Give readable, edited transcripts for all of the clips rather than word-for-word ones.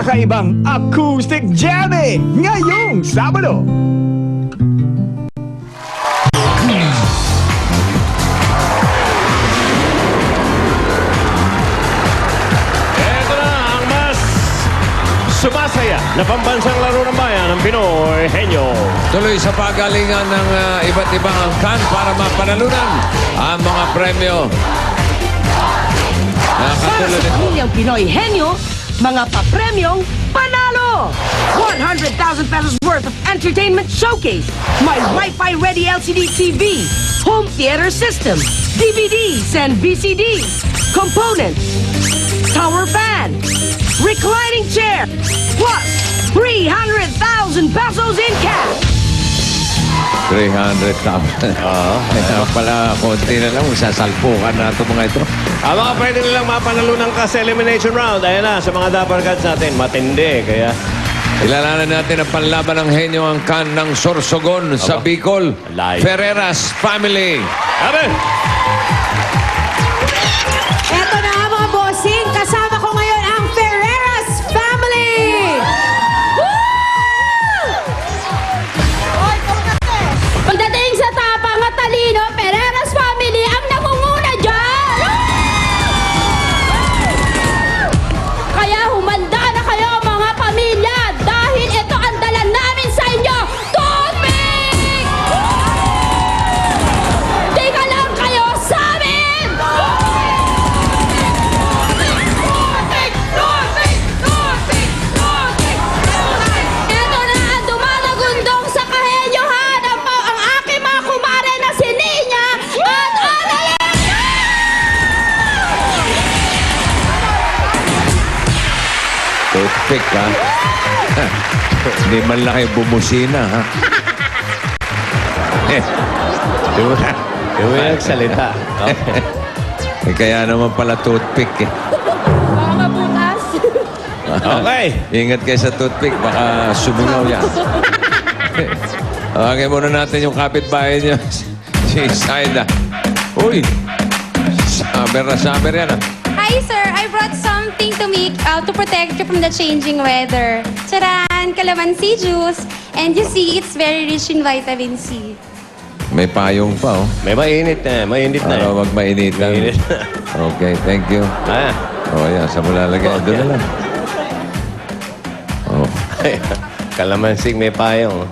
kakaibang acoustic jamming ngayong Sabado. Ito na ang mas sumasaya na pambansang laro ng bayan ng Pinoy Henyo. Tuloy sa pagalingan ng iba't ibang angkan para mapanalunan ang mga premyo. Para sa pamilyang Pinoy Henyo, mga papremyong panalo! 100,000 pesos worth of entertainment showcase, may Wi-Fi ready LCD TV, home theater system, DVDs and VCDs, components, tower fan, reclining chair, plus 300,000 pesos in cash! 300,000. Kaya pala, konti na lang. Sasalpukan na ito mga ito. Ang mga pwede nilang mapanalunan ka sa elimination round, ayan na, sa mga Dapper Cats natin, matindi. Kaya, Ilalanan natin ang panlaban ng henyo angkan ng Sorsogon sa Bicol. Live. Ferreras Family. abe! Eto na nga mga bossing, kasama ko ngayon ang Ferreras Family! Pagdating sa tapang at talino, Ferreras Family ang nangunguna dyan! Kaya humanda na kayo mga pamilya dahil ito ang dala namin sa inyo, tubig! Tika lang kayo sa amin! Eto na ang dumalagundong sa kahenyohan ang aking mga kumare na si Nina at Annalyn! Toothpick, ha? Hindi man lang kayo bumusina, ha? Di mo nagsalita. Kaya naman pala toothpick, eh. Baka mabutas. Okay. Ingat kayo sa toothpick, baka sumingaw yan. Okay, muna natin yung kapitbahay niyo. Si Saida. Uy! Saber na saber yan, ah. Hi, sir. I brought something to protect you from the changing weather. Charan, calamansi juice. And you see, it's very rich in vitamin C. May payong pa, oh. May mainit na, mainit na. Para wag mainitan. Mainit na. Okay, thank you. Ah. Oh, yan. Sa mula lagay. Doon na lang. Oh. Kalamansing may payong.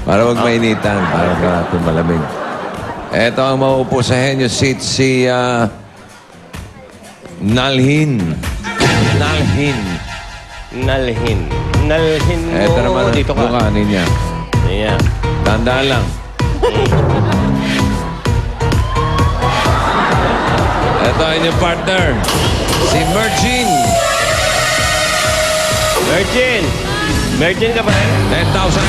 Para wag mainitan. Para ka malamig. Ito ang mauupo sa henyo seat si Nalhin. Nalhin. Nalhin. Nalhin mo. Ito naman Dito ka. bukanin niya. Ayan. Tandaan lang. Ito ang inyong partner. Si Mergin. Virgin. Virgin ka pa rin? 10,000.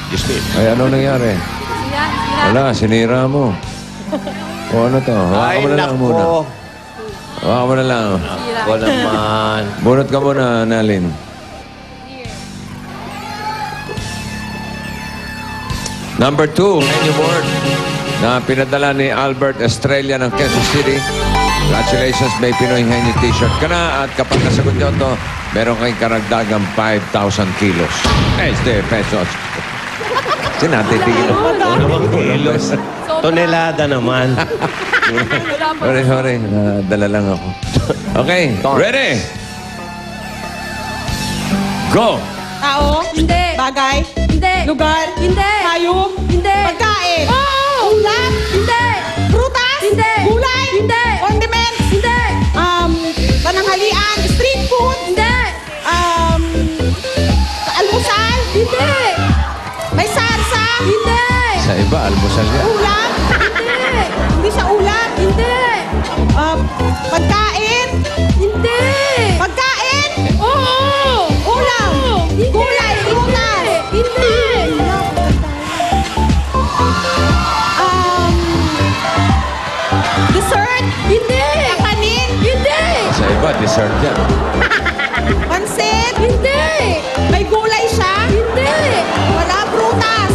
Diyos me. Ay, ano nangyari? Wala, sinira mo. O ano to? Hawakan mo na lang muna. Hawakan mo na lang. Ako naman. Bunot ka muna, Nalin. Number 2, menu board na pinadala ni Albert Estrella ng Quezon City. Congratulations, may Pinoy Henyo t-shirt ka na. At kapag nasagot nyo ito, meron kayong karagdagang 5,000 kilos. Pesos. Sinatitigil. Kilos. Tonelada naman. Sorry. Dala lang ako. Okay, ready? Go! Tao? Hindi. Bagay? Hindi. Lugar? Hindi. Hayop? Hindi. Pagkain? Oo. Ulam? Hindi. Prutas? Hindi. Gulay? Hindi. Condiments? Hindi. Pananghalian? Street food? Hindi. Almusal? Hindi. May sarsa? Hindi. Sa iba, almusal yan. Ulam? Hindi. Hindi siya ulam? Hindi. Pagkain? Hindi. Pagkain? Oo. Ulam? Hindi. Gulay? Prutas? Hindi. Dessert? Hindi. Kakanin? Hindi. Sa iba, dessert yan. Pansit? Hindi. May gulay siya? Hindi. Wala prutas?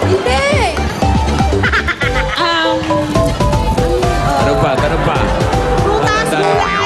Hindi. Ano pa? Prutas? Gulay?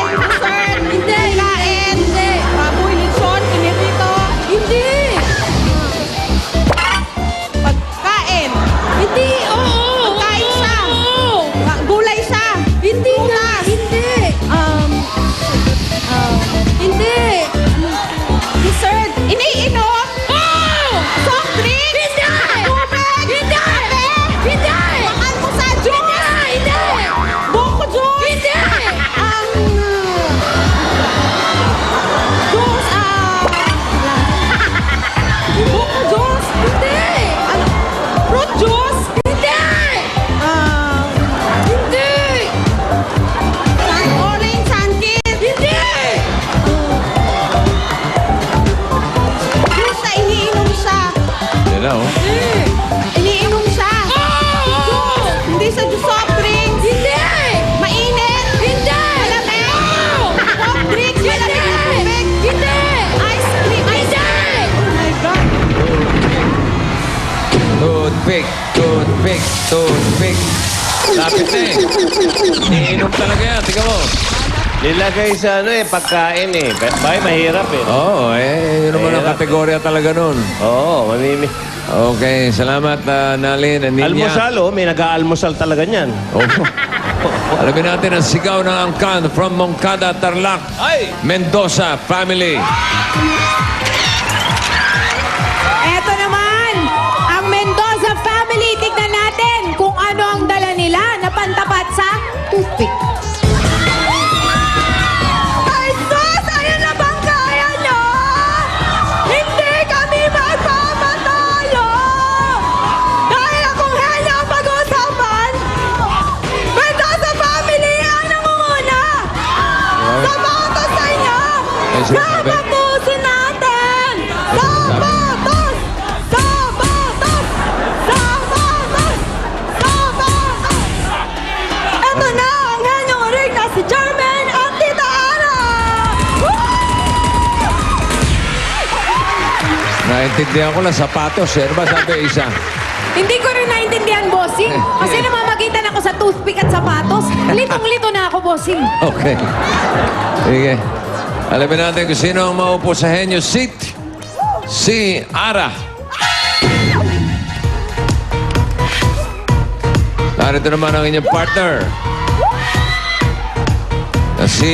Premium talaga yan. Tingnan mo. Nilagay sa pagkain eh. Bay, mahirap eh. Oo, yun naman ang Mahirap. kategorya talaga nun. Oo, mamimi. Okay, salamat, Nalin and Ninya. Almusal, may nag-aalmusal talaga niyan. Oh. Alamin natin ang sigaw ng angkan from Moncada, Tarlac. Ay! Mendoza family. Eto naman, ang Mendoza family. Tignan natin kung ano ang dala nila na pantapat sa toothpick. Ay, sus! Ayun na bang kaya nyo? Hindi kami magpamatalo! Dahil akong henyo ang pag-usapan, Mendoza family ang nangunguna! Sapatos sa inyo! Ay, sinasabi. Sapatusin natin! Sapatos! Sapatos! Sapatos! Sapatos! Ito na ang henyong ring na si Jermaine at Tita Ana! Naintindihan ko lang, sapatos. Ano ba sabi isa? Hindi ko rin naintindihan, bossing. Kasi namamagitan ako sa toothpick at sapatos. Litong-lito na ako, bossing. Okay. Sige. Alamin natin kung sino ang maupo sa henyo seat. Si Ara. Narito naman ang inyong partner. Na si